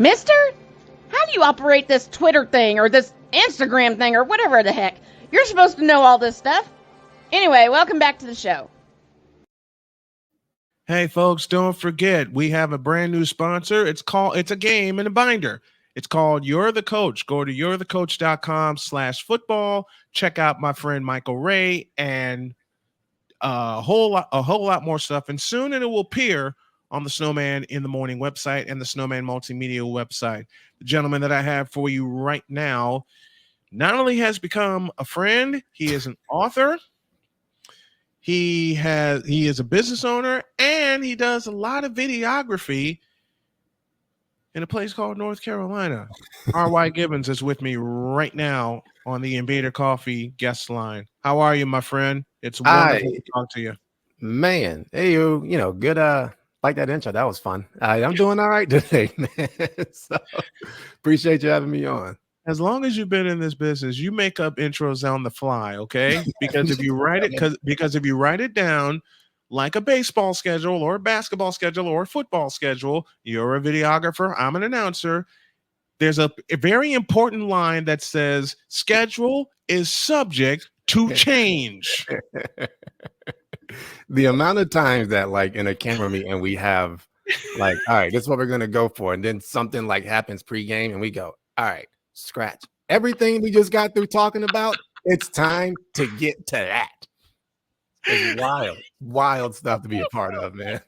Mister? How do you operate this Twitter thing or this Instagram thing or whatever the heck? You're supposed to know all this stuff. Anyway, welcome back to the show. Hey folks, don't forget we have a brand new sponsor. It's a game in a binder. It's called You're the Coach. Go to you'rethecoach.com/football. Check out my friend Michael Ray and a whole lot more stuff. And soon it will appear on the Snowman in the Morning website and the Snowman Multimedia website. The gentleman that I have for you right now not only has become a friend, he is an author. He is a business owner, and he does a lot of videography in a place called North Carolina. R.Y. Gibbons is with me right now on the Invader Coffee guest line. How are you, my friend? It's wonderful to talk to you. Man, hey, good. Like that intro. That was fun. I'm doing all right today, man. So appreciate you having me on. As long as you've been in this business, you make up intros on the fly, okay? Because if you write it down like a baseball schedule or a basketball schedule or a football schedule, you're a videographer, I'm an announcer. There's a very important line that says schedule is subject to change. The amount of times that like in a camera meeting we have like, all right, this is what we're gonna go for, and then something like happens pregame and we go, all right, scratch everything we just got through talking about. It's time to get to that. It's wild stuff to be a part of, man.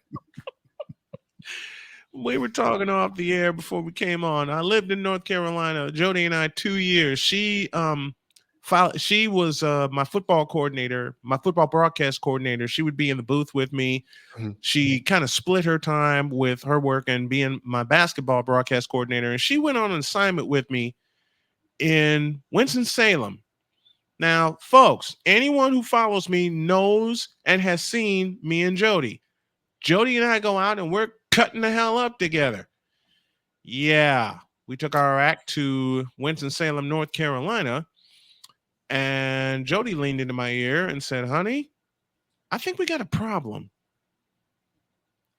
We were talking off the air before we came on. I lived in North Carolina. Jody and I 2 years. She was my football coordinator, my football broadcast coordinator. She would be in the booth with me. Mm-hmm. She kind of split her time with her work and being my basketball broadcast coordinator. And she went on an assignment with me in Winston-Salem. Now, folks, anyone who follows me knows and has seen me and Jody. Jody and I go out and we're cutting the hell up together. Yeah, we took our act to Winston-Salem, North Carolina, and Jody leaned into my ear and said, honey, I think we got a problem.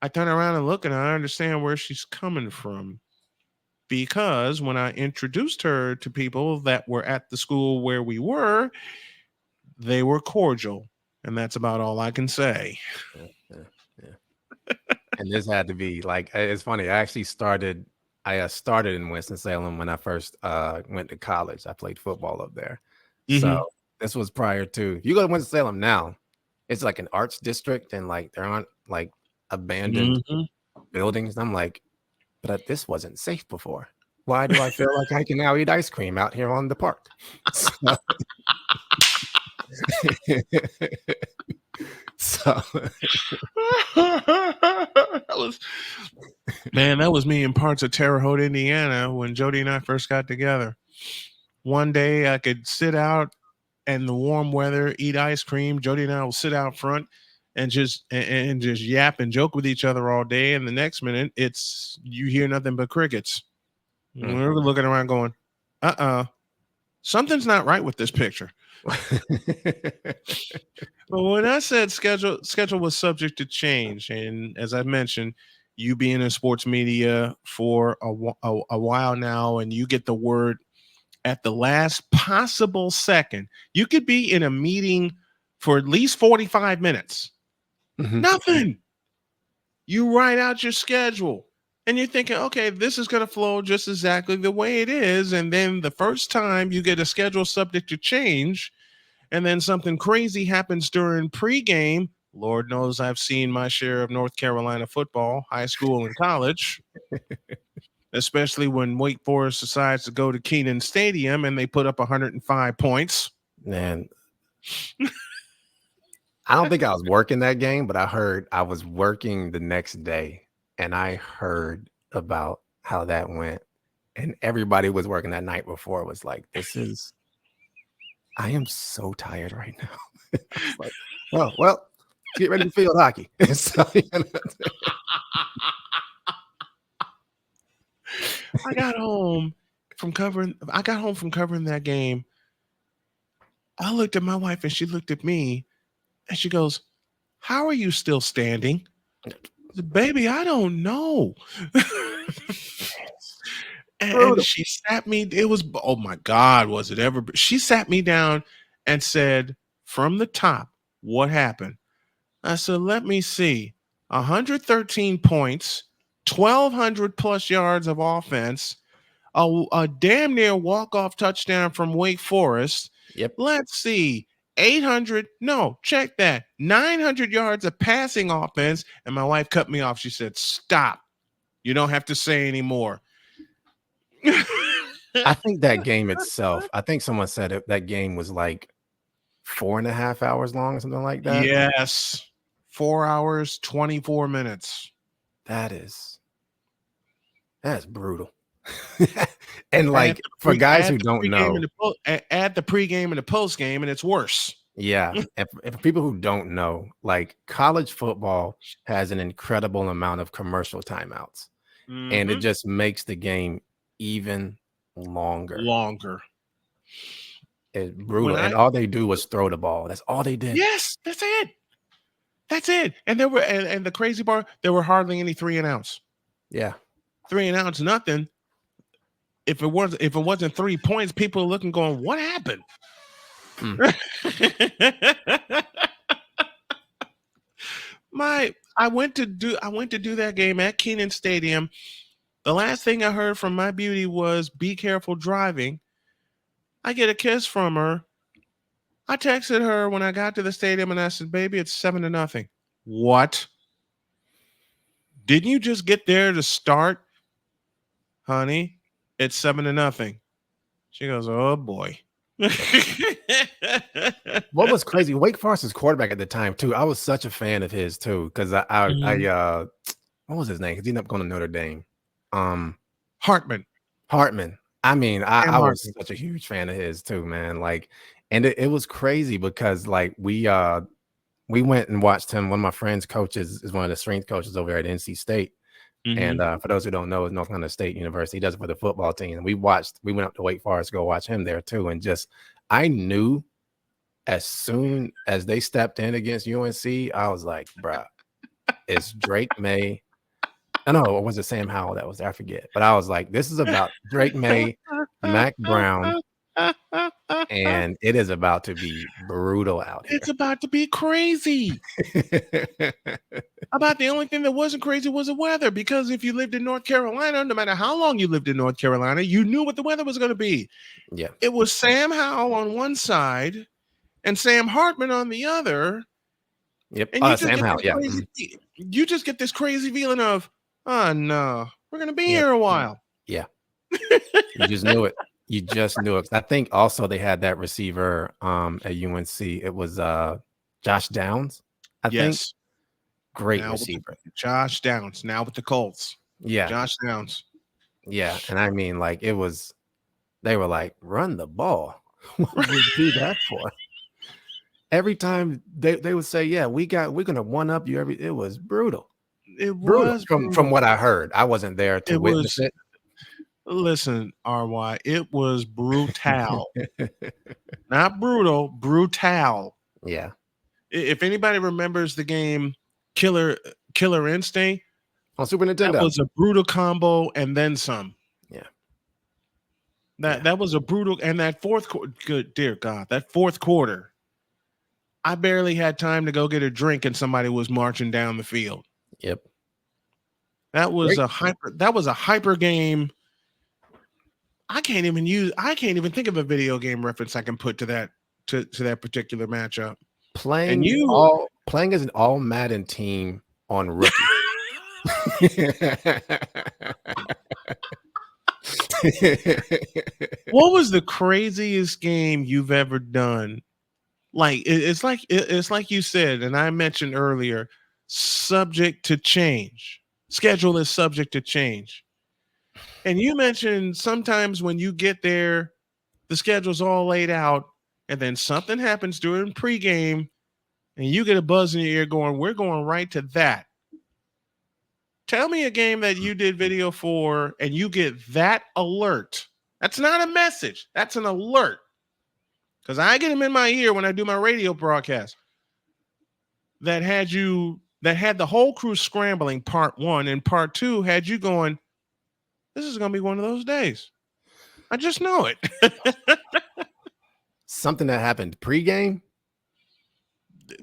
I turn around and look and I understand where she's coming from. Because when I introduced her to people that were at the school where we were, they were cordial. And that's about all I can say. Yeah. And this had to be like, it's funny. I started in Winston-Salem when I first went to college. I played football up there. Mm-hmm. So this was prior to, if you go to Winston-Salem now, it's like an arts district and like there aren't like abandoned buildings. I'm like, but this wasn't safe before. Why do I feel like I can now eat ice cream out here on the park? That was me in parts of Terre Haute, Indiana, when Jody and I first got together. One day I could sit out in the warm weather, eat ice cream. Jody and I will sit out front and just yap and joke with each other all day. And the next minute, you hear nothing but crickets. Mm-hmm. We're looking around going, something's not right with this picture. But when I said schedule was subject to change, and as I mentioned, you being in sports media for a while now, and you get the word at the last possible second. You could be in a meeting for at least 45 minutes. Mm-hmm. Nothing. You write out your schedule and you're thinking, okay, this is going to flow just exactly the way it is. And then the first time you get a schedule subject to change, and then something crazy happens during pregame. Lord knows I've seen my share of North Carolina football, high school and college, especially when Wake Forest decides to go to Kenan Stadium and they put up 105 points. Man, I don't think I was working that game, but I heard I was working the next day and I heard about how that went. And everybody was working that night before. It was like, I am so tired right now. Like, well, get ready for field hockey. So, I got home from covering that game. I looked at my wife and she looked at me and she goes, how are you still standing? I said, baby, I don't know. And she sat me, it was, oh my God, was it ever? She sat me down and said, from the top, what happened? I said, let me see. 113 points, 1,200 plus yards of offense, a damn near walk-off touchdown from Wake Forest. Yep. Let's see. 800, no, check that. 900 yards of passing offense. And my wife cut me off. She said, stop. You don't have to say anymore. I think that game itself, I think someone said that game was like 4.5 hours long or something like that. Yes. 4 hours, 24 minutes. That's brutal. And like for guys who don't know, add the pregame and the postgame, and it's worse. Yeah. And for people who don't know, like college football has an incredible amount of commercial timeouts. And it just makes the game even longer. It's brutal. And all they do was throw the ball. That's all they did. Yes, that's it. That's it. And there were and the crazy part, there were hardly any 3 and outs. Yeah. 3 and outs, nothing. If it wasn't 3 points, people are looking going, what happened? I went to do that game at Kenan Stadium. The last thing I heard from my beauty was, be careful driving. I get a kiss from her. I texted her when I got to the stadium and I said, baby, it's 7-0. What? Didn't you just get there to start? Honey, it's 7-0. She goes, oh boy. What was crazy? Wake Forest's quarterback at the time too. I was such a fan of his too, because I what was his name? Because he ended up going to Notre Dame. Hartman. I mean, I was such a huge fan of his too, man. Like, and it was crazy because like we went and watched him. One of my friends' coaches is one of the strength coaches over there at NC State. And for those who don't know, it's North Carolina State University. He does it for the football team. And we went up to Wake Forest to go watch him there too. And I knew as soon as they stepped in against UNC, I was like, bruh, it's Drake May. I know, or was it Sam Howell that was there? I forget. But I was like, this is about Drake May, Mac Brown, and it is about to be brutal out here. It's about to be crazy. About the only thing that wasn't crazy was the weather, because if you lived in North Carolina, no matter how long you lived in North Carolina, you knew what the weather was going to be. Yeah. It was Sam Howell on one side and Sam Hartman on the other. Yep. And Sam Howell, yeah. You just get this crazy feeling of, oh no, we're going to be here a while. Yeah. You just knew it. You just knew it. I think also they had that receiver at UNC. It was Josh Downs, I think. Great now receiver. Josh Downs, now with the Colts. Yeah. Josh Downs. Yeah. And I mean, like, they were like, run the ball. What would we do that for? Every time they would say, yeah, we're going to one up you. It was brutal. It was brutal. From what I heard. I wasn't there to witness it. Listen, RY, it was brutal. Not brutal, brutal. Yeah. If anybody remembers the game Killer Instinct on Super Nintendo, that was a brutal combo and then some. Yeah. That was a brutal, and that fourth quarter, good dear God, that fourth quarter, I barely had time to go get a drink and somebody was marching down the field. Yep. That was a hyper game. I can't even think of a video game reference I can put to that particular matchup. Playing as an all Madden team on rookie. What was the craziest game you've ever done? Like it's like you said, and I mentioned earlier, subject to change. Schedule is subject to change. And you mentioned sometimes when you get there, the schedule's all laid out, and then something happens during pregame, and you get a buzz in your ear going, we're going right to that. Tell me a game that you did video for, and you get that alert. That's not a message. That's an alert. Because I get them in my ear when I do my radio broadcast. That had the whole crew scrambling, part one, and part two had you going, This is gonna be one of those days. I just know it. Something that happened pregame,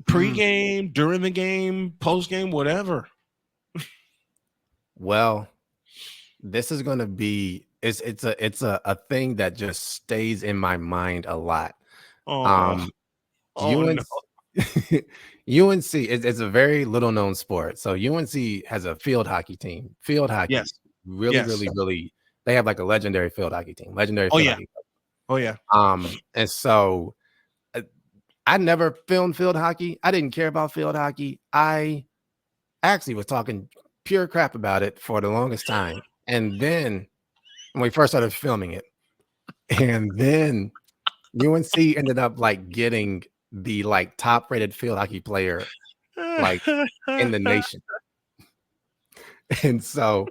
Pre-game, during the game, post-game, whatever. Well, this is gonna be it's a thing that just stays in my mind a lot. Oh, UNC, no. UNC it's a very little known sport. So UNC has a field hockey team. Field hockey, Yes. really. They have like a legendary field hockey team. Legendary. Oh field yeah. hockey. Oh yeah. And so I never filmed field hockey. I didn't care about field hockey. I actually was talking pure crap about it for the longest time. And then when we first started filming it, and then UNC ended up like getting the like top rated field hockey player like in the nation. And so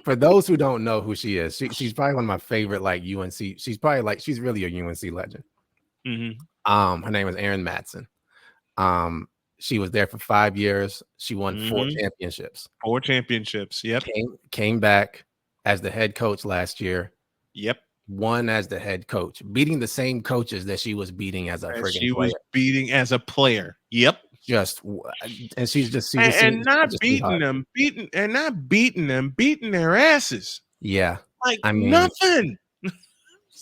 for those who don't know who she is, she's probably one of my favorite like UNC. She's probably like she's really a UNC legend. Her name is Erin Matson. She was there for 5 years. She won 4 championships. 4 championships. Yep. Came back as the head coach last year. Yep. Won as the head coach, beating the same coaches that she was beating as a friggin' player. Was beating as a player. Yep. And she's not beating them, beating their asses. Yeah. Like I mean, nothing.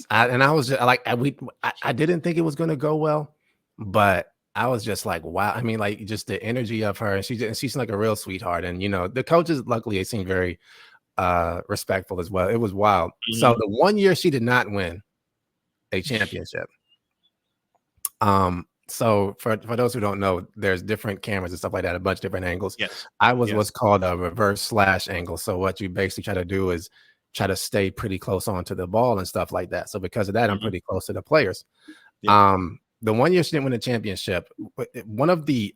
I was just like, I didn't think it was going to go well, but I was just like, wow. I mean, like just the energy of her, and she's like a real sweetheart. And, you know, the coaches, luckily, they seem very respectful as well. It was wild. So the 1 year she did not win a championship. So for those who don't know, there's different cameras and stuff like that, a bunch of different angles. Yes. I was what's called a reverse slash angle. So what you basically try to do is try to stay pretty close onto the ball and stuff like that. So because of that, I'm pretty close to the players. Yeah. The 1 year she didn't win a championship, one of the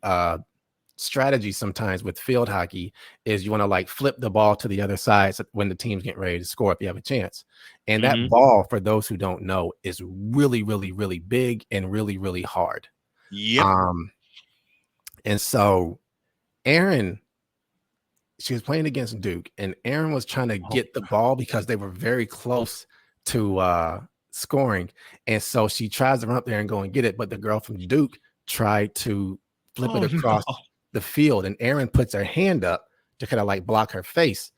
strategies sometimes with field hockey is you want to like flip the ball to the other side so when the team's getting ready to score if you have a chance. And that ball, for those who don't know, is really, really, really big and really, really hard. Yep. And so Erin, she was playing against Duke, and Erin was trying to get the ball because they were very close to scoring. And so she tries to run up there and go and get it, but the girl from Duke tried to flip it across the field, and Erin puts her hand up to kind of like block her face.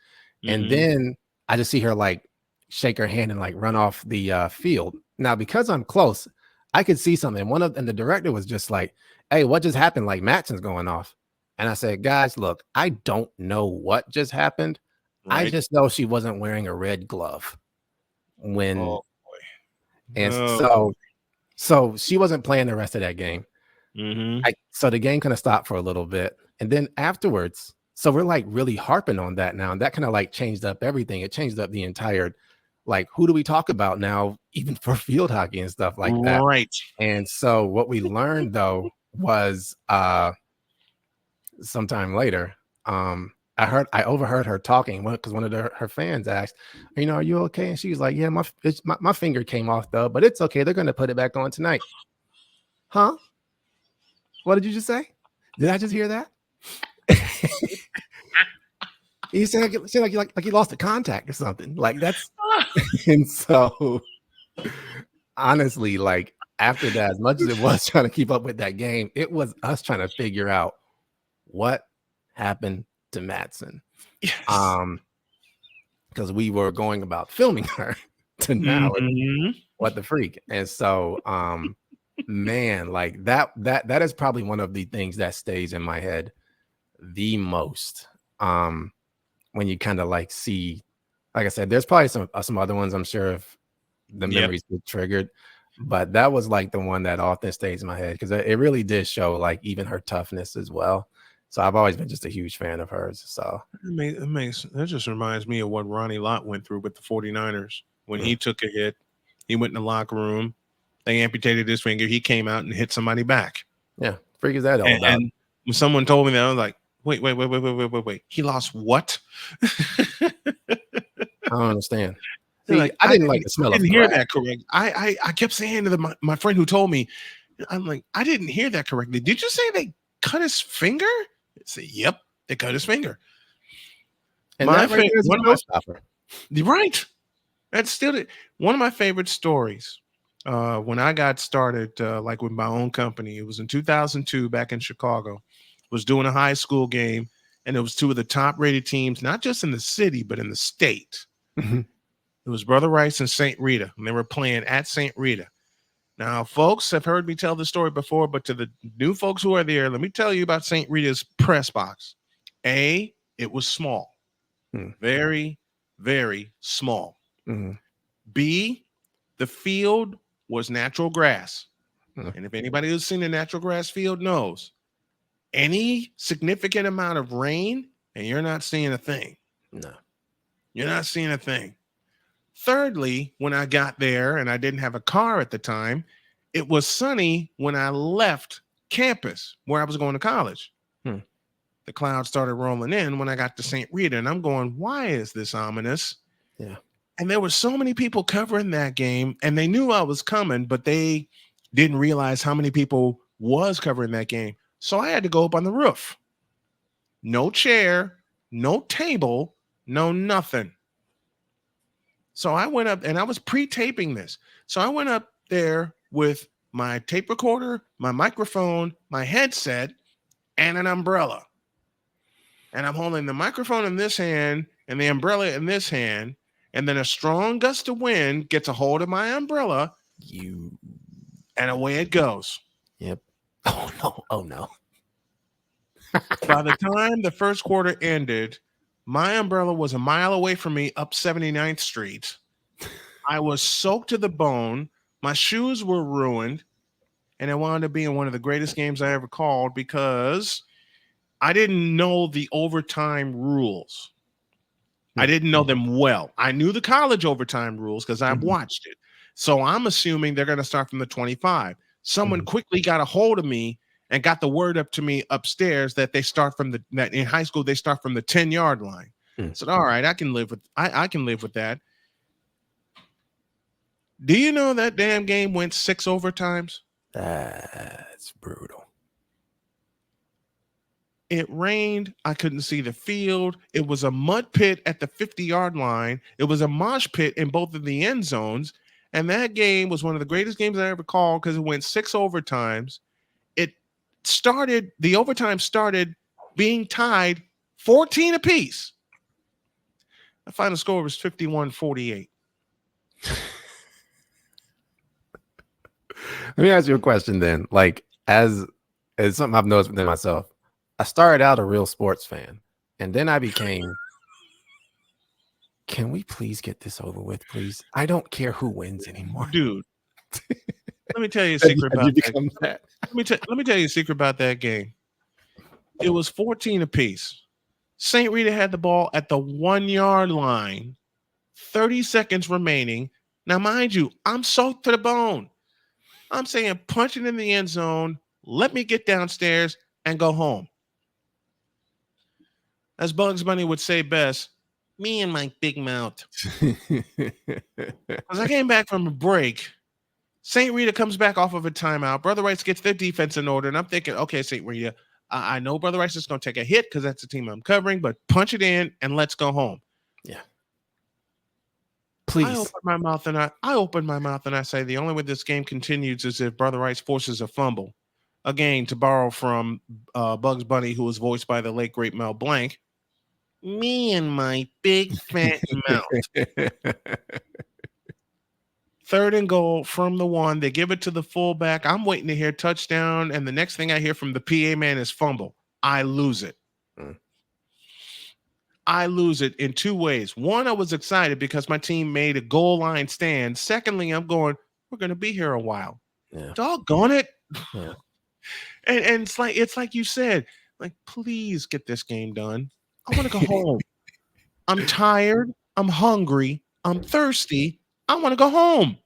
And then I just see her like shake her hand and like run off the field. Now, because I'm close, I could see something. And the director was just like, "Hey, what just happened? Like Matson's going off." And I said, "Guys, look, I don't know what just happened. Right. I just know she wasn't wearing a red glove when." And so she wasn't playing the rest of that game. So the game kind of stopped for a little bit. And then afterwards, so we're like really harping on that now. And that kind of like changed up everything. It changed up the entire, like, who do we talk about now, even for field hockey and stuff like that. Right. And so what we learned though was sometime later, I overheard her talking because one of her fans asked, "You know, are you okay?" And she was like, "Yeah, my finger came off though, but it's okay. They're going to put it back on tonight." Huh? What did you just say? Did I just hear that? You said like you lost a contact or something. Like that's and so honestly, like after that, as much as it was trying to keep up with that game, it was us trying to figure out what happened to Matson. Yes. Because we were going about filming her to now what the freak. And so man, like that is probably one of the things that stays in my head the most. When you kind of like see, like I said, there's probably some other ones I'm sure if the memories get triggered, but that was like the one that often stays in my head because it really did show like even her toughness as well. So I've always been just a huge fan of hers. So that just reminds me of what Ronnie Lott went through with the 49ers when he took a hit. He went in the locker room. They amputated his finger. He came out and hit somebody back. Yeah, freak is that all about? And when someone told me that, I was like, wait. He lost what? I don't understand. See, like, I didn't like the smell of. I didn't hear that correct. I kept saying to my friend who told me, I'm like, I didn't hear that correctly. Did you say they cut his finger? I said, yep, they cut his finger. And that right there is one of my stopper. You're right. That's still one of my favorite stories. When I got started, like with my own company, it was in 2002 back in Chicago. Was doing a high school game, and it was two of the top rated teams, not just in the city, but in the state. Mhm. It was Brother Rice and St. Rita, and they were playing at St. Rita. Now, folks have heard me tell the story before, but to the new folks who are there, let me tell you about St. Rita's press box. A, it was small, very, very small. Mhm. B, the field was natural grass. Mhm. And if anybody who's seen a natural grass field knows, any significant amount of rain and you're not seeing a thing. No. You're not seeing a thing. Thirdly, when I got there and I didn't have a car at the time, it was sunny when I left campus where I was going to college. The clouds started rolling in when I got to St. Rita, and I'm going, why is this ominous? Yeah. And there were so many people covering that game, and they knew I was coming, but they didn't realize how many people was covering that game. So I had to go up on the roof. No chair, no table, no nothing. So I went up, and I was pre-taping this. So I went up there with my tape recorder, my microphone, my headset, and an umbrella. And I'm holding the microphone in this hand and the umbrella in this hand. And then a strong gust of wind gets a hold of my umbrella. And away it goes. Yep. Oh, no. Oh, no. By the time the first quarter ended, my umbrella was a mile away from me up 79th Street. I was soaked to the bone. My shoes were ruined. And it wound up being one of the greatest games I ever called because I didn't know the overtime rules. I didn't know them well. I knew the college overtime rules because I watched it. So I'm assuming they're going to start from the 25. Someone quickly got a hold of me and got the word up to me upstairs that they start from that in high school they start from the 10-yard line. I said, all right, I can live with that. Do you know that damn game went 6 overtimes? That's brutal. It rained. I couldn't see the field. It was a mud pit at the 50-yard line. It was a mosh pit in both of the end zones. And that game was one of the greatest games I ever called because it went 6 overtimes. The overtime started being tied 14 apiece. The final score was 51-48. Let me ask you a question then. Like, as something I've noticed within myself, I started out a real sports fan, and then I became, can we please get this over with, please? I don't care who wins anymore. Dude, let me tell you a secret about that. Let me tell you a secret about that game. It was 14 apiece. St. Rita had the ball at the 1-yard line, 30 seconds remaining. Now, mind you, I'm soaked to the bone. I'm saying punch it in the end zone, let me get downstairs and go home. As Bugs Bunny would say best, me and my big mouth. As I came back from a break, St. Rita comes back off of a timeout. Brother Rice gets their defense in order, and I'm thinking, okay, St. Rita, I know Brother Rice is going to take a hit because that's the team I'm covering, but punch it in and let's go home. Yeah. Please. I open my mouth and I say the only way this game continues is if Brother Rice forces a fumble. Again, to borrow from Bugs Bunny, who was voiced by the late great Mel Blanc. Me and my big fat mouth. 3rd and goal from the 1. They give it to the fullback. I'm waiting to hear touchdown, and the next thing I hear from the PA man is fumble. I lose it. I lose it in 2 ways. One, I was excited because my team made a goal line stand. Secondly, I'm going, we're going to be here a while. Yeah. Doggone it. Yeah. And it's like you said, like, please get this game done. I want to go home. I'm tired. I'm hungry. I'm thirsty. I want to go home.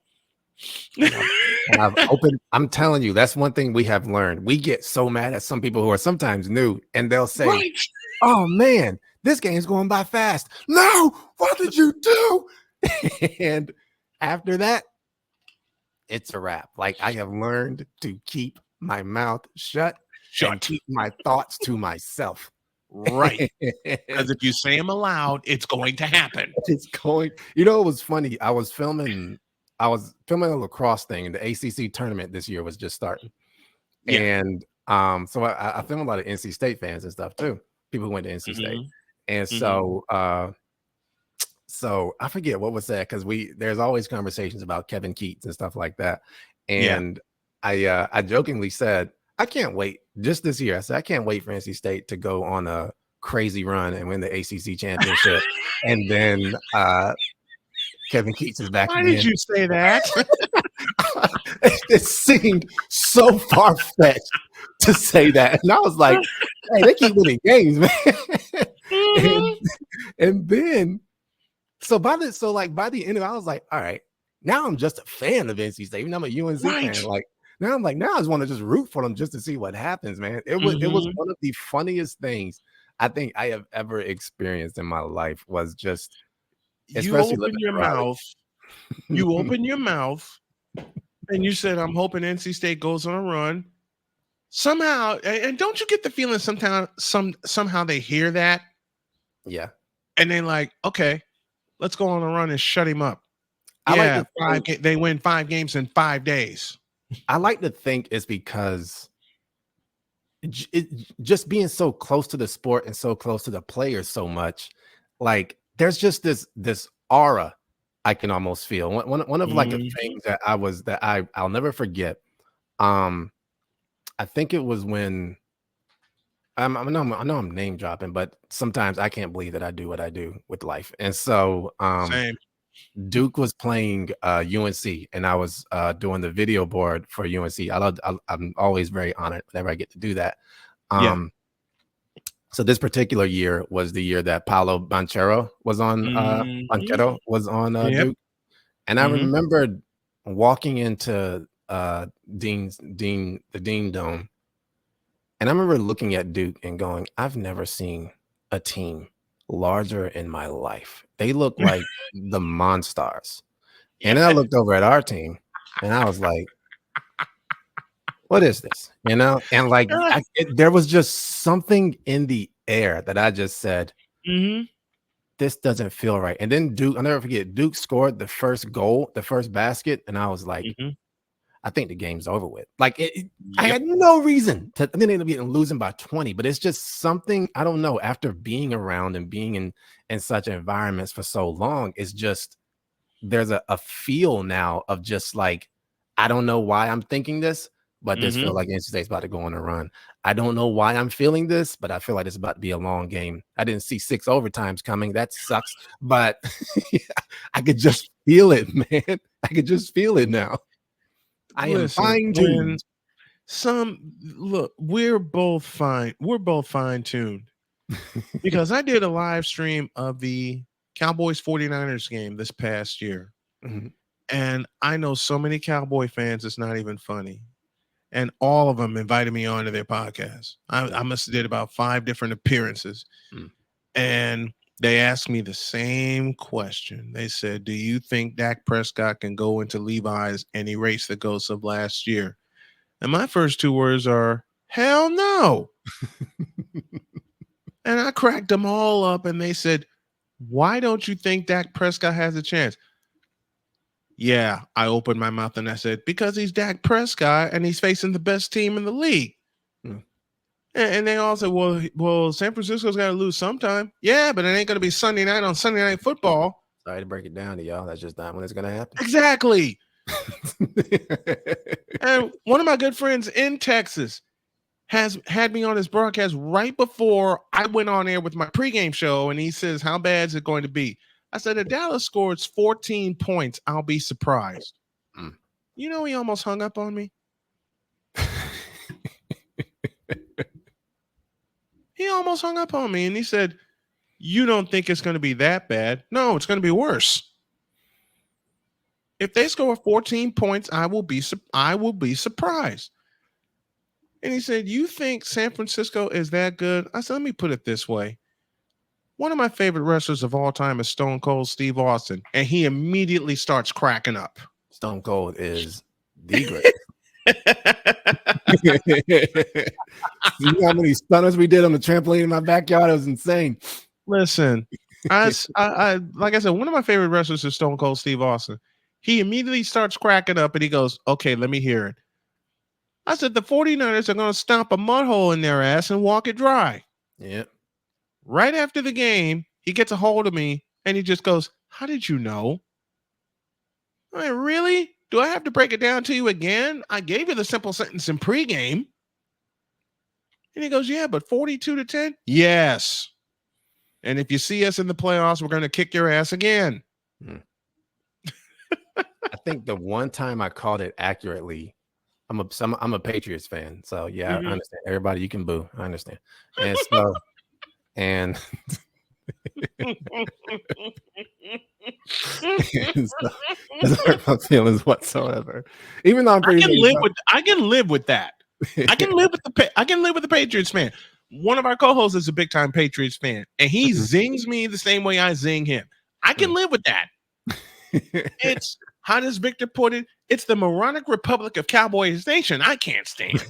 I'm telling you, that's one thing we have learned. We get so mad at some people who are sometimes new, and they'll say, right. Oh man, this game's going by fast. No, what did you do? And after that, it's a wrap. Like, I have learned to keep my mouth shut and keep my thoughts to myself. Right. Because if you say them aloud, it's going to happen. It's going. You know, it was funny. I was filming a lacrosse thing, and the ACC tournament this year was just starting. Yeah. And so I filmed a lot of NC State fans and stuff too. People who went to NC State, and so so I forget what was that, because there's always conversations about Kevin Keats and stuff like that. And I jokingly said, I can't wait just this year. I said, I can't wait for NC State to go on a crazy run and win the ACC championship. And then Kevin Keats is back. Why did you say that? It seemed so far-fetched to say that. And I was like, hey, they keep winning games, man. And then by the end of it, I was like, all right, now I'm just a fan of NC State. Even I'm a UNC fan. Like now I just want to just root for them just to see what happens, man. It was one of the funniest things I think I have ever experienced in my life. Was just you open your mouth, and you said, I'm hoping NC State goes on a run. Somehow, and don't you get the feeling somehow they hear that? Yeah. And they're like, okay, let's go on a run and shut him up. They win 5 games in 5 days. I like to think it's because just being so close to the sport and so close to the players so much, like there's just this aura I can almost feel. One of like the things that I'll never forget. I think it was when I know I'm name dropping, but sometimes I can't believe that I do what I do with life. And so Same. Duke was playing UNC, and I was doing the video board for UNC. I'm always very honored whenever I get to do that. So this particular year was the year that Paolo Banchero was on Duke, and I remembered walking into the Dean Dome, and I remember looking at Duke and going, I've never seen a team larger in my life. They look like the Monstars. And then I looked over at our team and I was like, what is this? You know? And like there was just something in the air that I just said, this doesn't feel right. And then Duke, I'll never forget, Duke scored the first goal, the first basket, and I was like, I think the game's over with. Like I had no reason to. I didn't end up losing by 20, but it's just something, I don't know. After being around and being in such environments for so long, it's just there's a feel now of just like, I don't know why I'm thinking this, but this feels like NC State's about to go on a run. I don't know why I'm feeling this, but I feel like it's about to be a long game. I didn't see 6 overtimes coming. That sucks, but I could just feel it, man. I could just feel it now. I am fine-tuned. We're both fine. We're both fine-tuned because I did a live stream of the Cowboys 49ers game this past year. And I know so many Cowboy fans, it's not even funny. And all of them invited me onto their podcast. I must have did about 5 different appearances. And they asked me the same question. They said, do you think Dak Prescott can go into Levi's and erase the ghosts of last year? And my first 2 words are, hell no. And I cracked them all up and they said, why don't you think Dak Prescott has a chance? Yeah, I opened my mouth and I said, because he's Dak Prescott and he's facing the best team in the league. And they all said, well, San Francisco's got to lose sometime. Yeah, but it ain't going to be Sunday night on Sunday Night Football. Sorry to break it down to y'all. That's just not when it's going to happen. Exactly. And one of my good friends in Texas has had me on his broadcast right before I went on air with my pregame show. And he says, how bad is it going to be? I said, if Dallas scores 14 points, I'll be surprised. You know, he almost hung up on me. He almost hung up on me and he said, you don't think it's going to be that bad? No, it's going to be worse. If they score 14 points, I will be surprised. And he said, you think San Francisco is that good? I said, let me put it this way. One of my favorite wrestlers of all time is Stone Cold Steve Austin. And he immediately starts cracking up. Stone Cold is the greatest. You know how many stunners we did on the trampoline in my backyard? It was insane. Listen, I like I said, one of my favorite wrestlers is Stone Cold Steve Austin. He immediately starts cracking up and he goes, okay, let me hear it. I said, the 49ers are going to stomp a mud hole in their ass and walk it dry. Yep. Right after the game, he gets a hold of me and he just goes, how did you know? I mean, really? Do I have to break it down to you again? I gave you the simple sentence in pregame. And he goes, yeah, but 42-10? Yes. And if you see us in the playoffs, we're going to kick your ass again. I think the one time I called it accurately, I'm a Patriots fan. So, yeah, I understand. Everybody, you can boo. I understand. And so, and doesn't hurt my feelings whatsoever. Even though I'm pretty I can live with that. I can live with the Patriots fan. One of our co-hosts is a big time Patriots fan, and he zings me the same way I zing him. I can live with that. It's, how does Victor put it? It's the moronic Republic of Cowboys Nation I can't stand.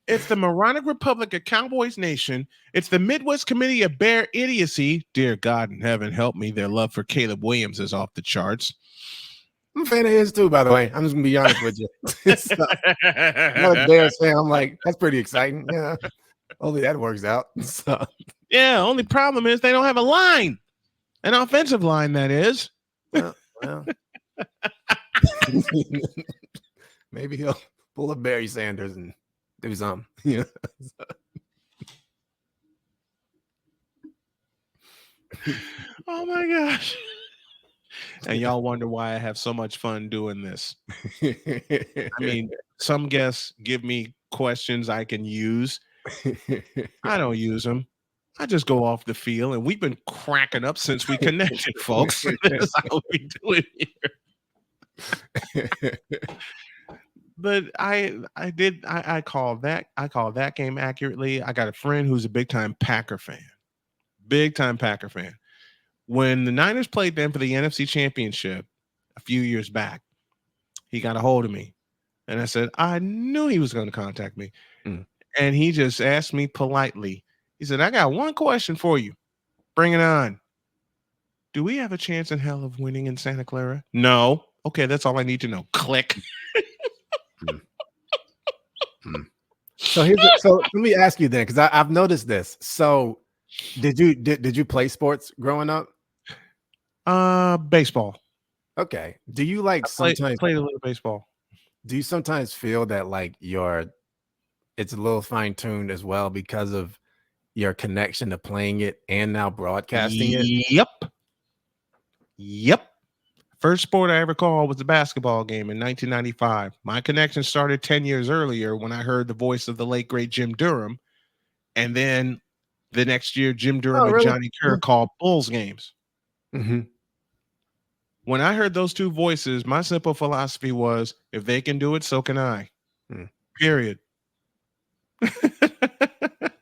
It's the moronic Republic of Cowboys Nation. It's the Midwest Committee of Bear Idiocy. Dear God in heaven, help me. Their love for Caleb Williams is off the charts. I'm a fan of his too, by the way. I'm just gonna be honest with you. So, I'm not a Bears fan. I'm like, that's pretty exciting. Yeah, hopefully that works out. So. Yeah, only problem is they don't have a line, an offensive line, that is. Well. Maybe he'll pull a Barry Sanders and do something. Yeah. Oh my gosh. And y'all wonder why I have so much fun doing this. I mean, some guests give me questions I can use. I don't use them. I just go off the field, and we've been cracking up since we connected, folks. That's how we do it here. But I called that game accurately. I got a friend who's a big time Packer fan. When the Niners played them for the NFC Championship a few years back, he got a hold of me. And I said, I knew he was going to contact me. And he just asked me politely. He said, I got one question for you. Bring it on. Do we have a chance in hell of winning in Santa Clara? No. Okay, that's all I need to know. Click. So let me ask you then, because I've noticed this. So did you play sports growing up? Baseball. Okay. Do you like sometimes played a little baseball? Do you sometimes feel that like it's a little fine-tuned as well because of your connection to playing it and now broadcasting it? Yep. First sport I ever called was the basketball game in 1995. My connection started 10 years earlier when I heard the voice of the late great Jim Durham, and then the next year Jim Durham and Johnny Kerr called Bulls games. When I heard those two voices, my simple philosophy was, if they can do it, so can I. Period.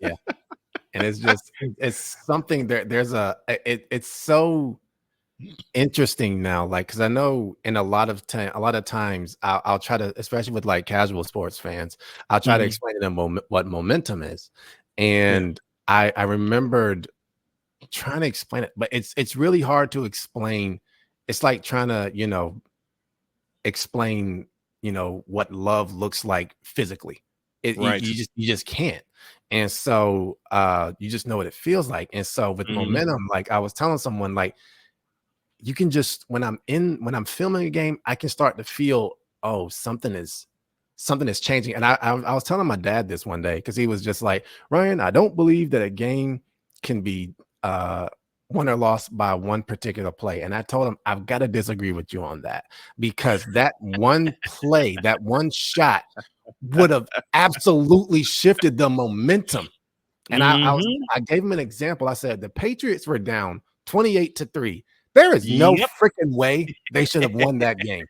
Yeah. And it's something it's so interesting now, like, because I know in a lot of times I'll try to, especially with like casual sports fans, I'll try to explain to them what momentum is. And I remembered trying to explain it, but it's really hard to explain. It's like trying to, explain, what love looks like physically. You just can't. And so you just know what it feels like. And so with momentum, like I was telling someone, like, you can just, when I'm filming a game, I can start to feel, oh, something is changing. And I was telling my dad this one day, because he was just like, Ryan, I don't believe that a game can be won or lost by one particular play. And I told him, I've got to disagree with you on that, because that one play, that one shot would have absolutely shifted the momentum. And I gave him an example. I said, the Patriots were down 28-3. There is no freaking way they should have won that game.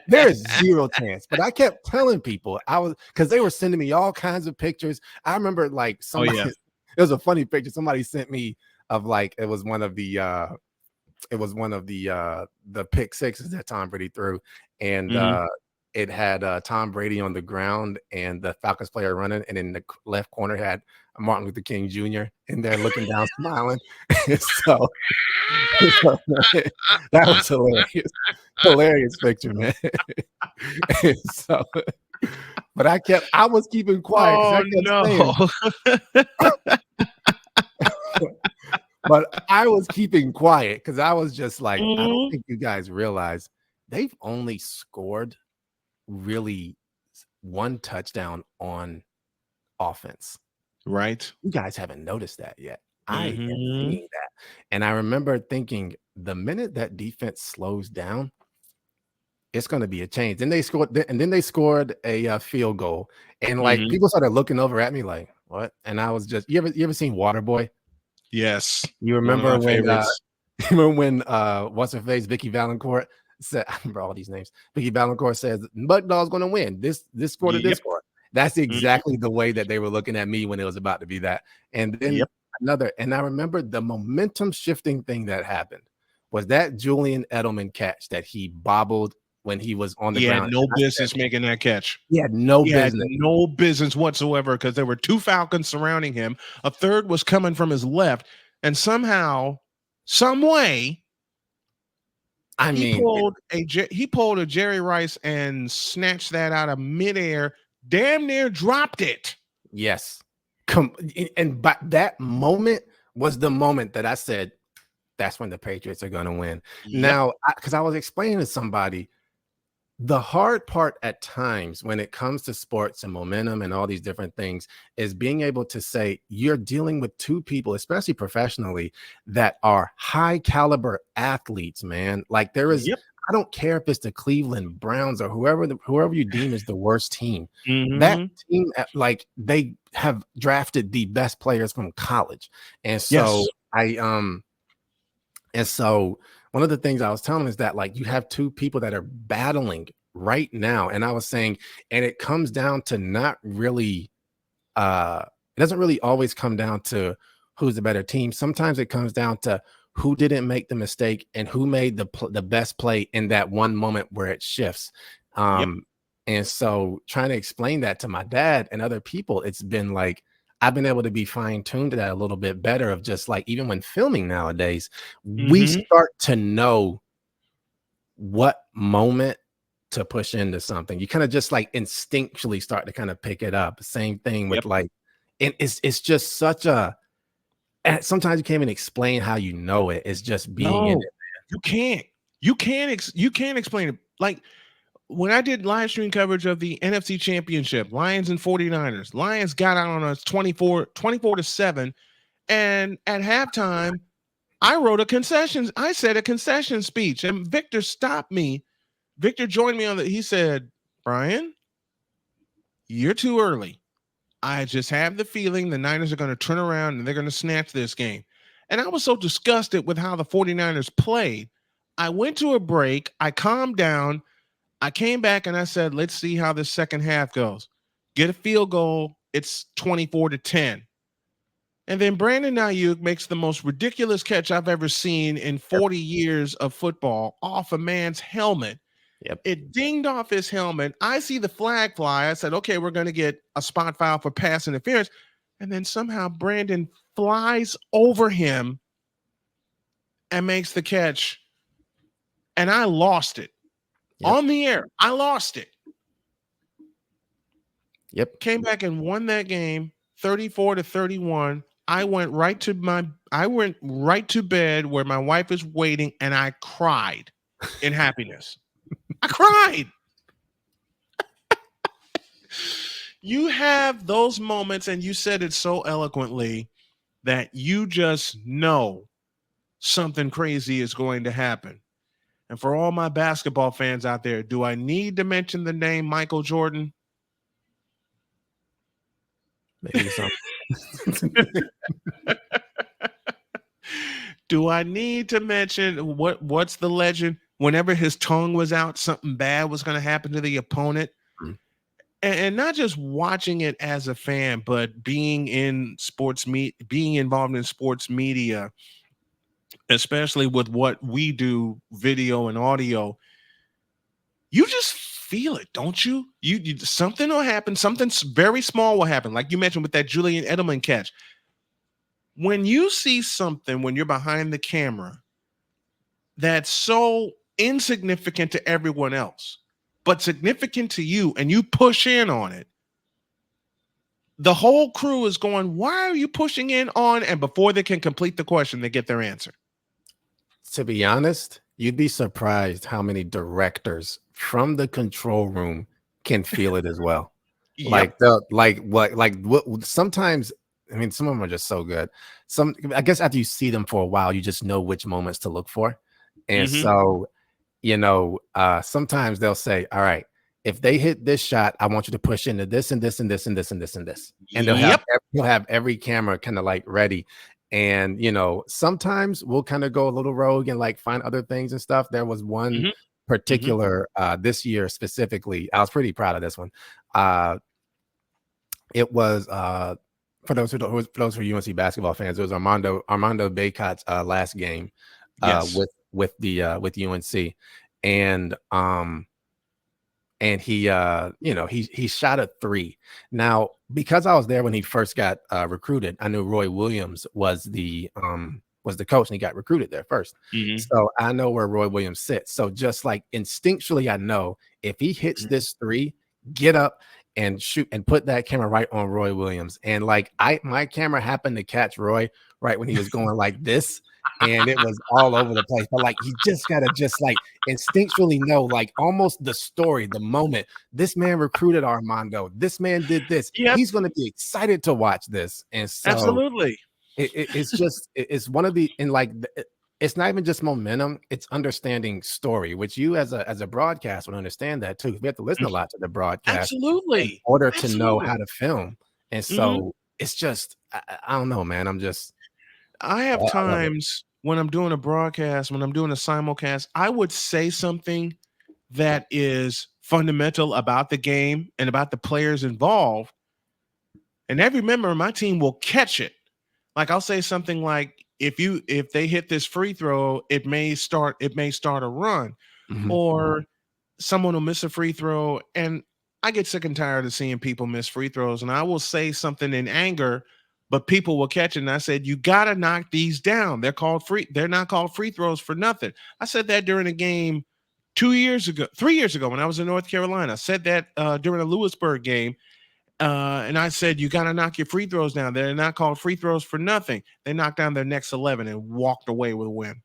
There is zero chance. But I kept telling people, because they were sending me all kinds of pictures. I remember like somebody, it was a funny picture somebody sent me of like, it was one of the pick sixes that Tom Brady threw. And it had Tom Brady on the ground and the Falcons player running, and in the left corner had Martin Luther King Jr. in there looking down, smiling. so that was hilarious picture, man. so, but I was keeping quiet because I kept saying. But I was keeping quiet because I was just like, I don't think you guys realize they've only scored really one touchdown on offense. Right. You guys haven't noticed that yet. I am seeing that. And I remember thinking the minute that defense slows down, it's going to be a change. Then they scored a field goal. And like people started looking over at me like, what? And I was just, you ever seen Waterboy? Yes. You remember when what's her face, Vicky Valancourt said, I remember all these names. Vicky Valancourt says, Mud Dog's gonna win. This score to this score. That's exactly the way that they were looking at me when it was about to be that. And then and I remember the momentum shifting thing that happened was that Julian Edelman catch that he bobbled when he was on the ground. He had no business making that catch. He had no business whatsoever because there were two Falcons surrounding him. A third was coming from his left. And somehow, some way, he pulled a Jerry Rice and snatched that out of midair, damn near dropped it. Yes. And but that moment was the moment that I said, that's when the Patriots are going to win. Now, because I was explaining to somebody, the hard part at times when it comes to sports and momentum and all these different things is being able to say you're dealing with two people, especially professionally, that are high caliber athletes, man. Like there is, I don't care if it's the Cleveland Browns or whoever you deem is the worst team. That team, like they have drafted the best players from college. And so one of the things I was telling him is that like you have two people that are battling right now. And I was saying, and it comes down to not really, it doesn't really always come down to who's the better team. Sometimes it comes down to who didn't make the mistake and who made the best play in that one moment where it shifts. And so trying to explain that to my dad and other people, it's been like, I've been able to be fine-tuned to that a little bit better of just like, even when filming nowadays, we start to know what moment to push into something. You kind of just like instinctually start to kind of pick it up. Same thing with like, and it's just such a, and sometimes you can't even explain how you know it. It's just being in it. You can't explain it. Like, when I did live stream coverage of the NFC Championship, Lions and 49ers, Lions got out on us 24-7. And at halftime, I said a concession speech, and Victor stopped me. Victor joined me he said, Brian, you're too early. I just have the feeling the Niners are going to turn around and they're going to snatch this game. And I was so disgusted with how the 49ers played. I went to a break. I calmed down. I came back and I said, let's see how this second half goes. Get a field goal. It's 24-10. And then Brandon Ayuk makes the most ridiculous catch I've ever seen in 40 years of football off a man's helmet. It dinged off his helmet. I see the flag fly. I said, okay, we're going to get a spot foul for pass interference. And then somehow Brandon flies over him and makes the catch. And I lost it. On the air, I lost it. Came back and won that game 34-31. I went right to bed where my wife is waiting, and I cried in happiness. I cried. You have those moments, and you said it so eloquently that you just know something crazy is going to happen. And for all my basketball fans out there, do I need to mention the name Michael Jordan? Maybe so. Do I need to mention what's the legend? Whenever his tongue was out, something bad was going to happen to the opponent. And not just watching it as a fan, but being involved in sports media, especially with what we do, video and audio. you just feel it, don't you? You something will happen, something very small will happen, like you mentioned with that Julian Edelman catch. When you see something when you're behind the camera that's so insignificant to everyone else, but significant to you, and you push in on it, the whole crew is going, why are you pushing in on? And before they can complete the question, they get their answer. To be honest, you'd be surprised how many directors from the control room can feel it as well. Yep. Sometimes, I mean, some of them are just so good. I guess after you see them for a while, you just know which moments to look for. And so, sometimes they'll say, all right, if they hit this shot, I want you to push into this and this and this and this and this and this. And they'll have every camera kind of like ready. And, sometimes we'll kind of go a little rogue and like find other things and stuff. There was one particular this year specifically. I was pretty proud of this one. It was for those who are UNC basketball fans, it was Armando Bacot's last game with UNC. And he shot a three. Now, because I was there when he first got recruited, I knew Roy Williams was the coach, and he got recruited there first. So I know where Roy Williams sits. So just like instinctually, I know if he hits this three, get up and shoot and put that camera right on Roy Williams. And like my camera happened to catch Roy right when he was going like this. And it was all over the place. But like, you just gotta just like instinctually know, like almost the story, the moment. This man recruited Armando. This man did this. Yep. He's gonna be excited to watch this. And so absolutely, it's one of the, and like it's not even just momentum, it's understanding story, which you as a broadcast would understand that too. We have to listen a lot to the broadcast in order to know how to film. And so it's just I don't know, man. I have times when I'm doing a broadcast, when I'm doing a simulcast, I would say something that is fundamental about the game and about the players involved. And every member of my team will catch it. Like I'll say something like, if they hit this free throw, it may start a run, or someone will miss a free throw. And I get sick and tired of seeing people miss free throws. And I will say something in anger, but people will catch it. And I said, you got to knock these down. They're not called free throws for nothing. I said that during a game 3 years ago, when I was in North Carolina. I said that during a Lewisburg game. And I said, you got to knock your free throws down. They're not called free throws for nothing. They knocked down their next 11 and walked away with a win.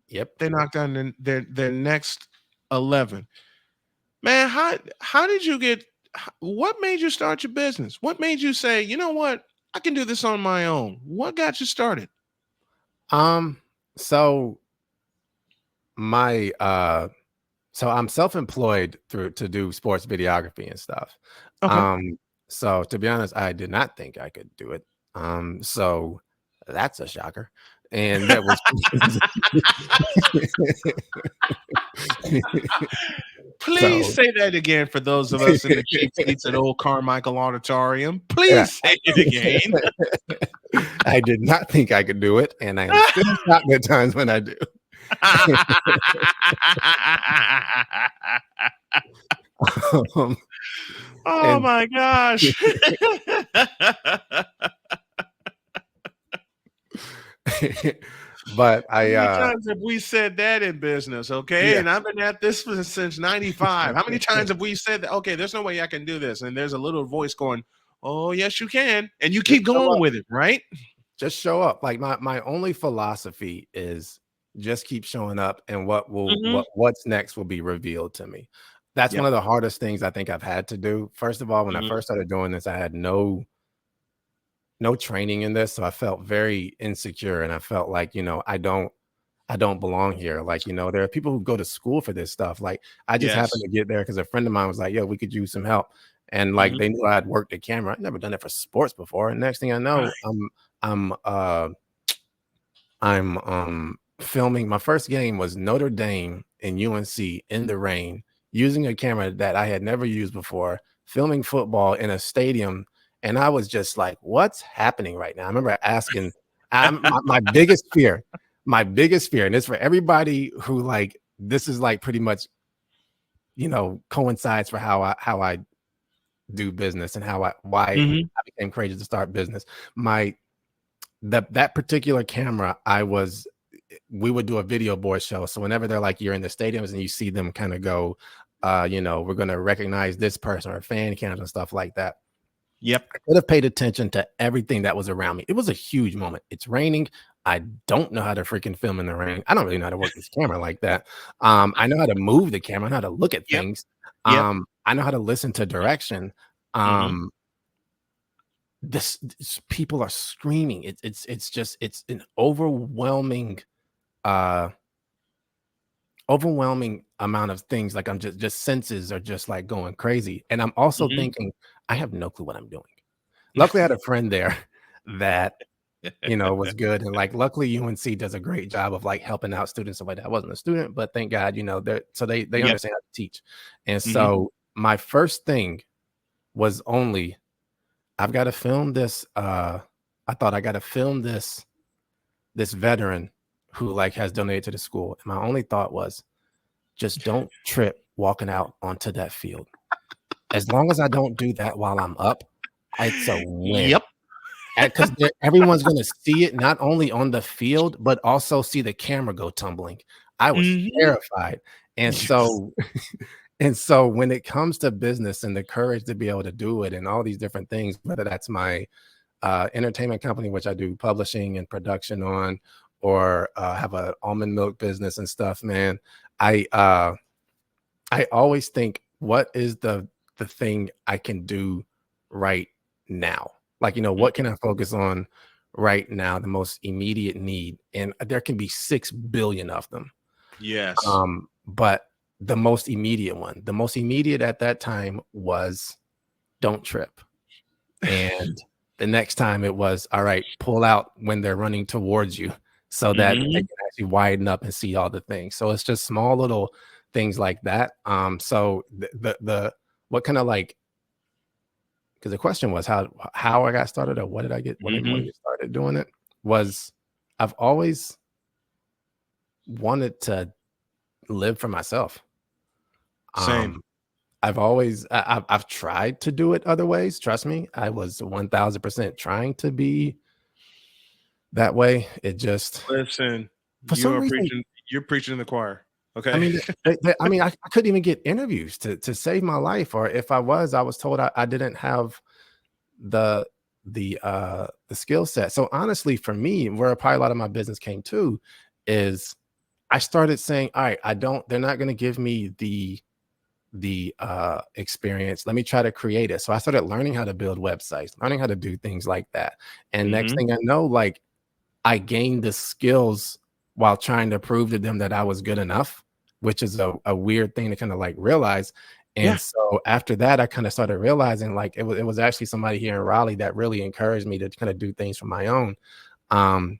Yep. They knocked down their next 11. Man, how did you get, what made you start your business? What made you say, you know what, I can do this on my own? What got you started? So I'm self-employed to do sports videography and stuff. Okay. So to be honest, I did not think I could do it. So that's a shocker. And that was Please say that again for those of us in the cheap seats at Old Carmichael Auditorium. Please say it again. I did not think I could do it, and I am still shocked at times when I do. Oh my gosh. But how many times have we said that in business? Okay. Yeah. And I've been at this since 95. How many times have we said that? Okay, there's no way I can do this. And there's a little voice going, oh, yes, you can. And you keep going with it, right? Just show up. Like my only philosophy is just keep showing up, and what's next will be revealed to me. That's one of the hardest things I think I've had to do. First of all, when I first started doing this, I had no training in this, so I felt very insecure, and I felt like, I don't belong here. Like, there are people who go to school for this stuff. Like, I just happened to get there because a friend of mine was like, "Yo, we could use some help," and like they knew I had worked the camera. I'd never done it for sports before, and next thing I know, I'm filming. My first game was Notre Dame and UNC in the rain, using a camera that I had never used before, filming football in a stadium. And I was just like, what's happening right now? I remember asking my biggest fear, and it's for everybody who, like, this is like pretty much coincides for how I do business and why Mhm. I became courageous to start business. That particular camera, we would do a video board show. So whenever they're like, you're in the stadiums and you see them kind of go, we're going to recognize this person, or fan cams and stuff like that. Yep. I could have paid attention to everything that was around me. It was a huge moment. It's raining. I don't know how to freaking film in the rain. I don't really know how to work this camera like that. I know how to move the camera. I know how to look at Yep. things. Yep. I know how to listen to direction. Mhm. This people are screaming. It's an overwhelming amount of things. Like I'm just senses are just like going crazy. And I'm also Mhm. thinking, I have no clue what I'm doing. Luckily, I had a friend there that was good, and like luckily UNC does a great job of like helping out students. So like I wasn't a student, but thank God, they Yep. understand how to teach. And Mhm. so my first thing was only, I've got to film this. I thought I got to film this veteran who like has donated to the school. And my only thought was, just don't trip walking out onto that field. As long as I don't do that while I'm up, it's a win. Yep. Because everyone's going to see it, not only on the field, but also see the camera go tumbling. I was Mhm. terrified. And so, when it comes to business and the courage to be able to do it and all these different things, whether that's my entertainment company, which I do publishing and production on, or have an almond milk business and stuff, man, I always think, what is the thing I can do right now? Like, what can I focus on right now, the most immediate need? And there can be 6 billion of them. Yes. But the most immediate at that time was, don't trip. And the next time it was, all right, pull out when they're running towards you, so that they Mhm. can actually widen up and see all the things. So it's just small little things like that. So the what kind of like, because the question was how I got started, or what did I get, when did Mhm. we started doing it, was I've always wanted to live for myself. Same. I've tried to do it other ways. Trust me, I was 1000% trying to be that way. It just, Listen, for some reason, you're preaching in the choir. Okay. I mean, I couldn't even get interviews to save my life, or if I was told I didn't have the skill set. So honestly, for me, where probably a lot of my business came to is, I started saying, all right, they're not going to give me the experience. Let me try to create it. So I started learning how to build websites, learning how to do things like that. And next Mhm. thing I know, like, I gained the skills while trying to prove to them that I was good enough, which is a weird thing to kind of like realize. And Yeah. so after that, I kind of started realizing, like, it was actually somebody here in Raleigh that really encouraged me to kind of do things for my own. Um,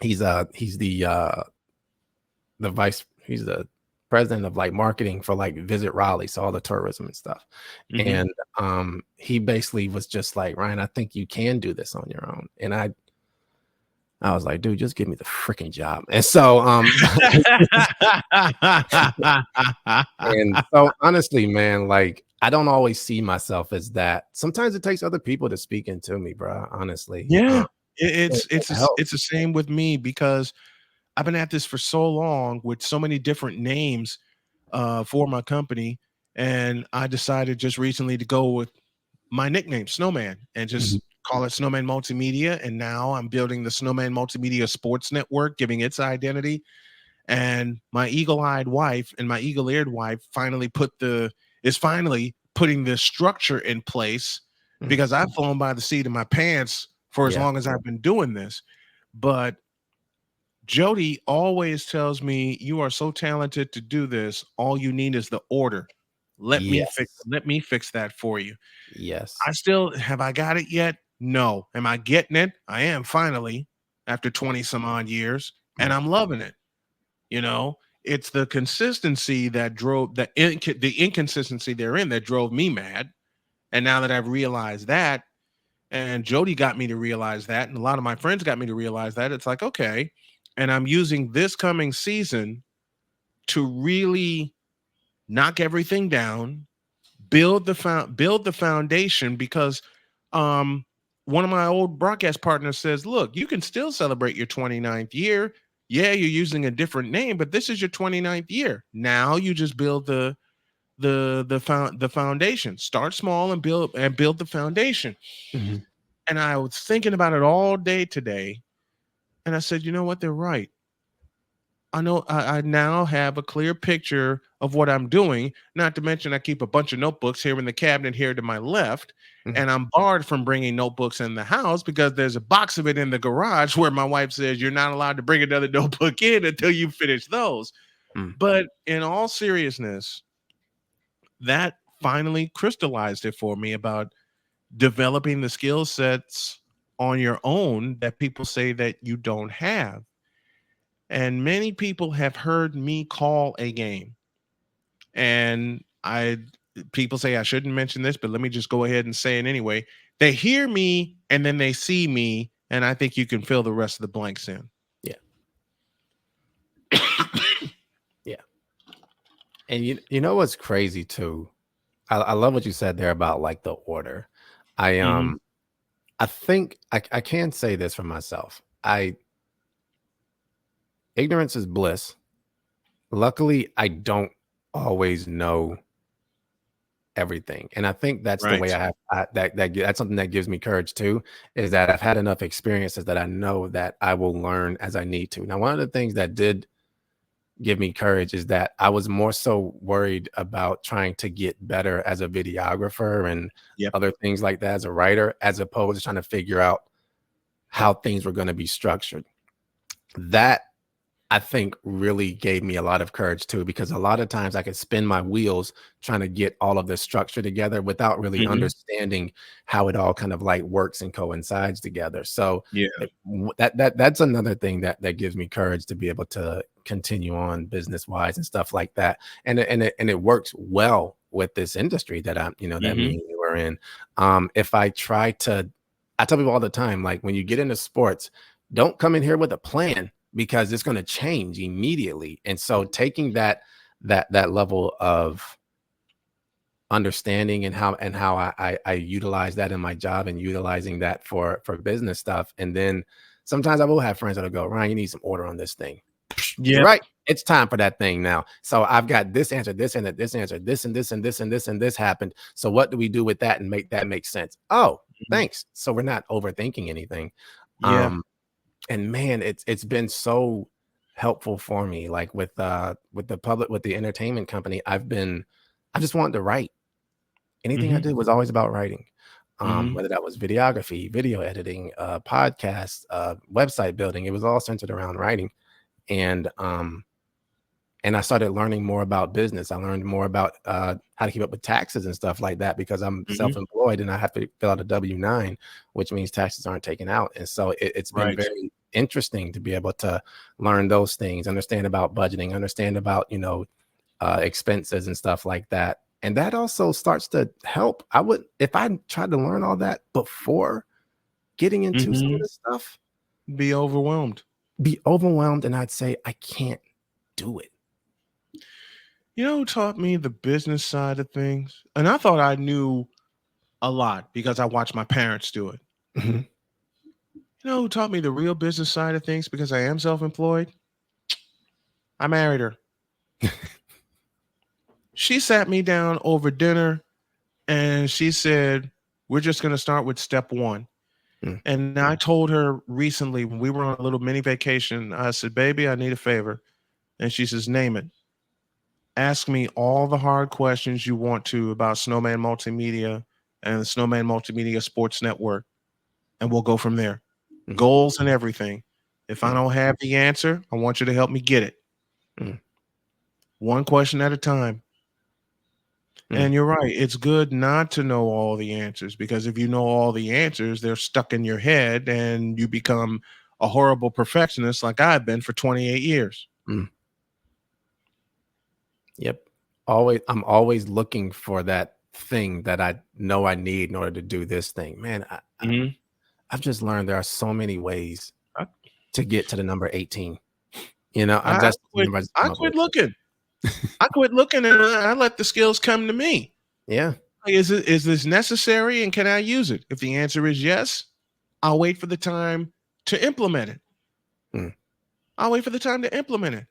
he's he's the president of like marketing for like Visit Raleigh, so all the tourism and stuff. Mhm. And he basically was just like, Ryan, I think you can do this on your own. And I was like, dude, just give me the freaking job. And so, and so honestly, man, like, I don't always see myself as that. Sometimes it takes other people to speak into me, bro. Honestly, Yeah. help. It's the same with me, because I've been at this for so long with so many different names for my company, and I decided just recently to go with my nickname, Snowman, and Mhm. just call it Snowman Multimedia. And now I'm building the Snowman Multimedia Sports Network, giving its identity. And my eagle-eyed wife and my eagle-eared wife is finally putting this structure in place, Mhm. because I've flown by the seat of my pants for as Yeah. long as I've been doing this. But Jody always tells me, you are so talented to do this. All you need is the order. Yes. Let me fix that for you. Yes. Have I got it yet? No. Am I getting it? I am, finally, after 20 some odd years, and Mm. I'm loving it. You know, it's the consistency that drove the inconsistency therein that drove me mad. And now that I've realized that, and Jody got me to realize that, and a lot of my friends got me to realize that, it's like, okay. And I'm using this coming season to really knock everything down, build the foundation, because one of my old broadcast partners says, look, you can still celebrate your 29th year. Yeah, you're using a different name, but this is your 29th year. Now you just build the foundation. Start small and build the foundation. Mhm. And I was thinking about it all day today, and I said, you know what? They're right. I know I now have a clear picture of what I'm doing. Not to mention, I keep a bunch of notebooks here in the cabinet here to my left, Mhm. and I'm barred from bringing notebooks in the house because there's a box of it in the garage where my wife says you're not allowed to bring another notebook in until you finish those. Mm. But in all seriousness, that finally crystallized it for me about developing the skill sets on your own that people say that you don't have. And many people have heard me call a game. And people say I shouldn't mention this, but let me just go ahead and say it anyway. They hear me and then they see me, and I think you can fill the rest of the blanks in. Yeah. Yeah. And you know what's crazy too? I love what you said there about like the order. I think I can say this for myself. Ignorance is bliss. Luckily, I don't always know everything, and I think that's the way Right. I have that's something that gives me courage too, is that I've had enough experiences that I know that I will learn as I need to. Now, one of the things that did give me courage is that I was more so worried about trying to get better as a videographer and Yep. other things like that as a writer, as opposed to trying to figure out how things were going to be structured. That, I think, really gave me a lot of courage too, because a lot of times I could spin my wheels trying to get all of the structure together without really understanding how it all kind of like works and coincides together. So Yeah. that's another thing that gives me courage to be able to continue on business wise and stuff like that. And it works well with this industry that I'm, that me and you are in. If I try to, I tell people all the time, like when you get into sports, don't come in here with a plan, because it's going to change immediately. And so taking that level of understanding and how I utilize that in my job and utilizing that for business stuff. And then sometimes I will have friends that'll go, Ryan, you need some order on this thing. Yeah. You're right. It's time for that thing now. So I've got this answer, this and that, this answer, this and this and this and this and this happened. So what do we do with that and make that make sense? Oh, thanks. So we're not overthinking anything. Yeah. And man, it's been so helpful for me. Like with the entertainment company, I just wanted to write. Anything I did was always about writing. Whether that was videography, video editing, podcasts, website building, it was all centered around writing. And I started learning more about business. I learned more about how to keep up with taxes and stuff like that, because I'm self-employed and I have to fill out a W-9, which means taxes aren't taken out. And so it's been very interesting to be able to learn those things, understand about budgeting, understand about, expenses and stuff like that. And that also starts to help. If I tried to learn all that before getting into some of this stuff, be overwhelmed. And I'd say, I can't do it. You know who taught me the business side of things? And I thought I knew a lot because I watched my parents do it. You know who taught me the real business side of things, because I am self-employed? I married her. She sat me down over dinner and she said, we're just going to start with step one. And I told her recently, when we were on a little mini vacation, I said, baby, I need a favor. And she says, name it. Ask me all the hard questions you want to about Snowman Multimedia and the Snowman Multimedia Sports Network, and we'll go from there. Goals and everything. If I don't have the answer, I want you to help me get it. One question at a time. And you're right. It's good not to know all the answers, because if you know all the answers, they're stuck in your head and you become a horrible perfectionist like I've been for 28 years. Yep. I'm always looking for that thing that I know I need in order to do this thing. Man, I've just learned there are so many ways to get to the number 18. I quit looking. I quit looking and I let the skills come to me. Yeah. Like, is this necessary and can I use it? If the answer is yes, I'll wait for the time to implement it. I'll wait for the time to implement it.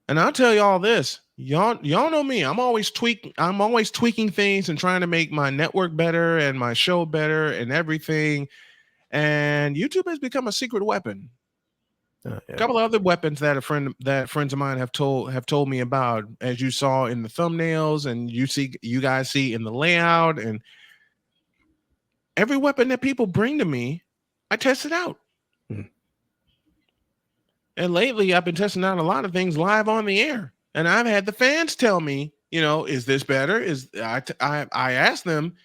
And I'll tell y'all this. Y'all know me. I'm always tweaking things and trying to make my network better and my show better and everything. And YouTube has become a secret weapon. Yeah. A couple of other weapons that friends of mine have told me about, as you saw in the thumbnails and you guys see in the layout, and every weapon that people bring to me, I test it out. And lately I've been testing out a lot of things live on the air. And I've had the fans tell me, is this better? I asked them,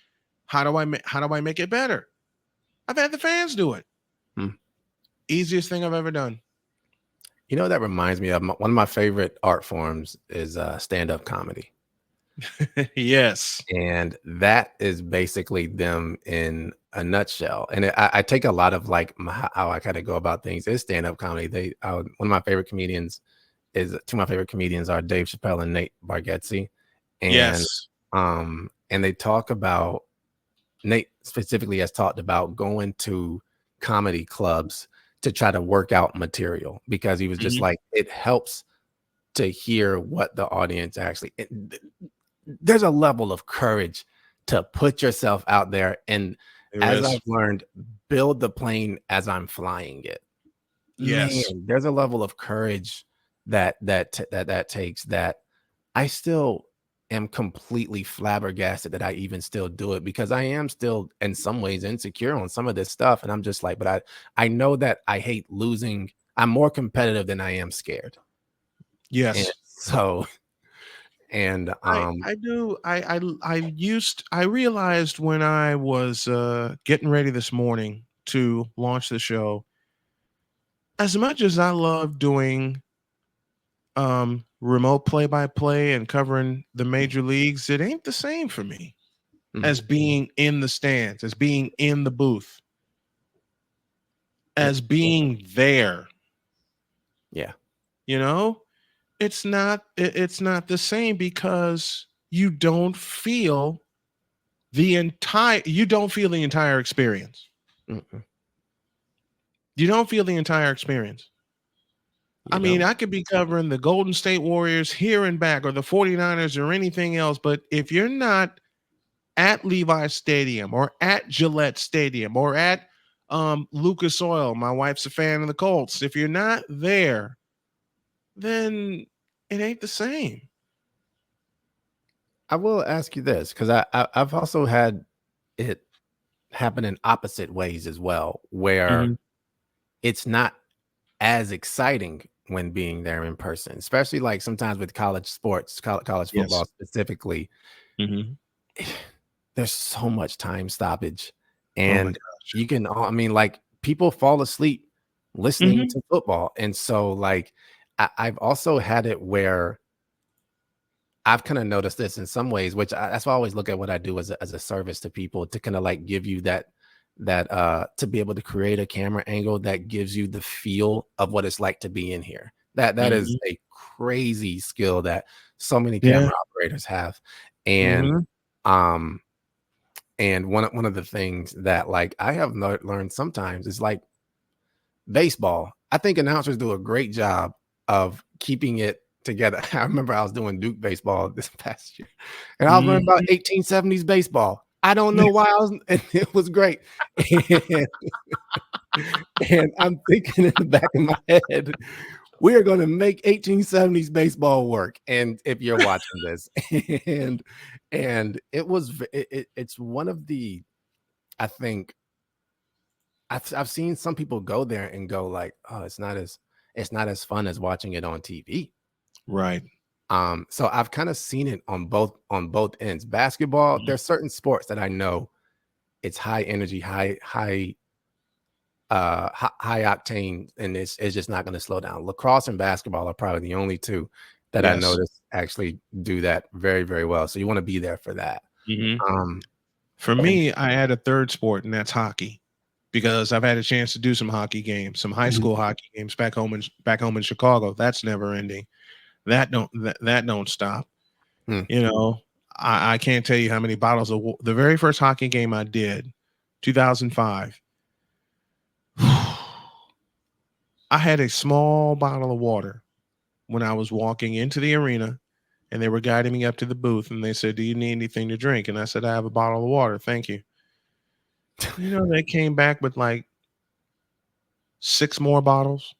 how do I make it better? I've had the fans do it. Easiest thing I've ever done. You know, that reminds me of one of my favorite art forms is stand-up comedy. Yes. And that is basically them in a nutshell. And I take a lot of like how I kind of go about things is stand-up comedy. One of my favorite comedians two of my favorite comedians are Dave Chappelle and Nate Bargatze. And yes. And they talk about, Nate specifically has talked about going to comedy clubs to try to work out material, because he was just like, it helps to hear what the audience actually, there's a level of courage to put yourself out there. And as I've learned, build the plane as I'm flying it. Yes. Man, there's a level of courage that takes, that I still am completely flabbergasted that I even still do it, because I am still in some ways insecure on some of this stuff. And I'm just like, but I know that I hate losing. I'm more competitive than I am scared. Yes. And so, and I do. I realized when I was getting ready this morning to launch the show, as much as I love doing remote play-by-play and covering the major leagues, it ain't the same for me as being in the stands, as being in the booth, as being there. Yeah. It's not the same, because you don't feel the entire experience. You don't feel the entire experience. I mean, I could be covering the Golden State Warriors here and back, or the 49ers, or anything else, but if you're not at Levi's Stadium or at Gillette Stadium or at Lucas Oil, my wife's a fan of the Colts, if you're not there, then it ain't the same. I will ask you this, because I've also had it happen in opposite ways as well, where it's not as exciting when being there in person, especially like sometimes with college sports, college football specifically. There's so much time stoppage, and you can, I mean, like, people fall asleep listening to football. And so like, I've also had it where I've kind of noticed this in some ways, which that's why I always look at what I do as a service to people, to kind of like give you that to be able to create a camera angle that gives you the feel of what it's like to be in here. That is a crazy skill that so many camera operators have. And and one of the things that like I have learned sometimes is like baseball. I think announcers do a great job of keeping it together. I remember I was doing Duke baseball this past year, and I was learning about 1870s baseball. I don't know why and it was great. And I'm thinking in the back of my head, we are going to make 1870s baseball work. And if you're watching this, and it's one of the, I think I've seen some people go there and go like, oh, it's not as fun as watching it on TV. Right. So I've kind of seen it on both ends. Basketball, there's certain sports that I know it's high energy, high octane, and it's just not going to slow down. Lacrosse and basketball are probably the only two that I noticed actually do that very, very well. So you want to be there for that. For me, I add a third sport, and that's hockey, because I've had a chance to do some hockey games, some high school hockey games back home in Chicago. That's never ending. that don't stop. Hmm. You know, I can't tell you how many bottles of the very first hockey game I did, 2005. I had a small bottle of water when I was walking into the arena, and they were guiding me up to the booth, and they said, "Do you need anything to drink?" And I said, "I have a bottle of water, thank you." You know, they came back with like 6 more bottles,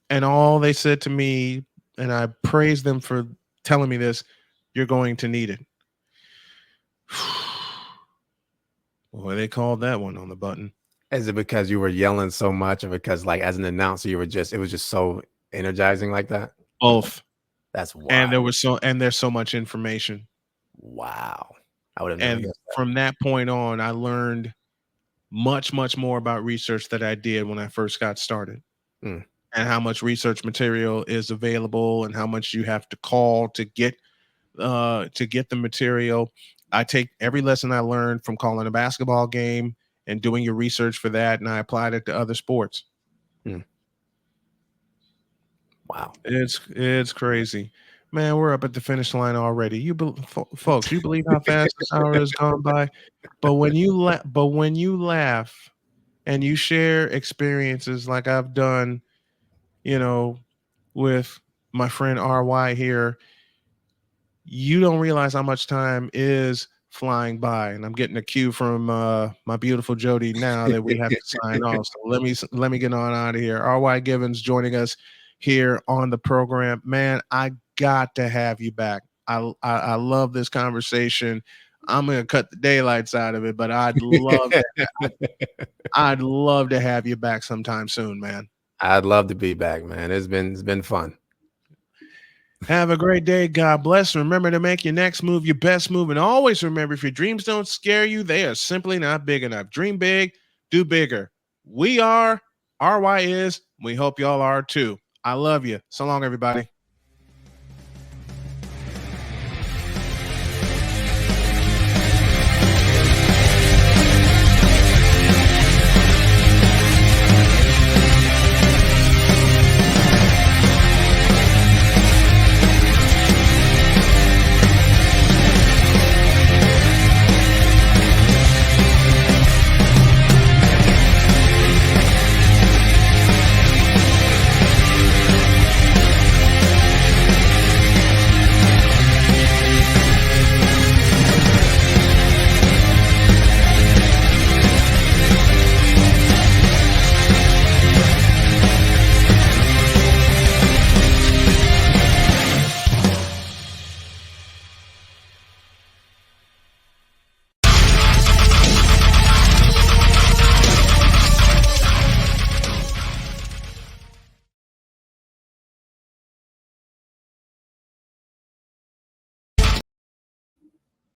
and all they said to me, and I praised them for telling me this, "You're going to need it." Boy, they called that one on the button. Is it because you were yelling so much, or because, like, as an announcer, you were just it was just so energizing like that? Both. That's And wild. there's so much information. Wow. I would have never And guessed that. from that point on, I learned much, much more about research that I did when I first got started. Mm. And how much research material is available and how much you have to call to get the material. I take every lesson I learned from calling a basketball game and doing your research for that, and I applied it to other sports. Mm. Wow. It's crazy. Man, we're up at the finish line already. Folks, you believe how fast this hour has gone by? But when you laugh and you share experiences like I've done, you know, with my friend RY here, you don't realize how much time is flying by. And I'm getting a cue from my beautiful Jody now that we have to sign off. So let me get on out of here. RY Givens joining us here on the program. Man, I got to have you back. I love this conversation. I'm gonna cut the daylights out of it, but I'd love to have you back sometime soon, man. I'd love to be back, man. It's been fun. Have a great day. God bless. Remember to make your next move your best move. And always remember, if your dreams don't scare you, they are simply not big enough. Dream big, do bigger. We are, RY is, we hope y'all are too. I love you. So long, everybody.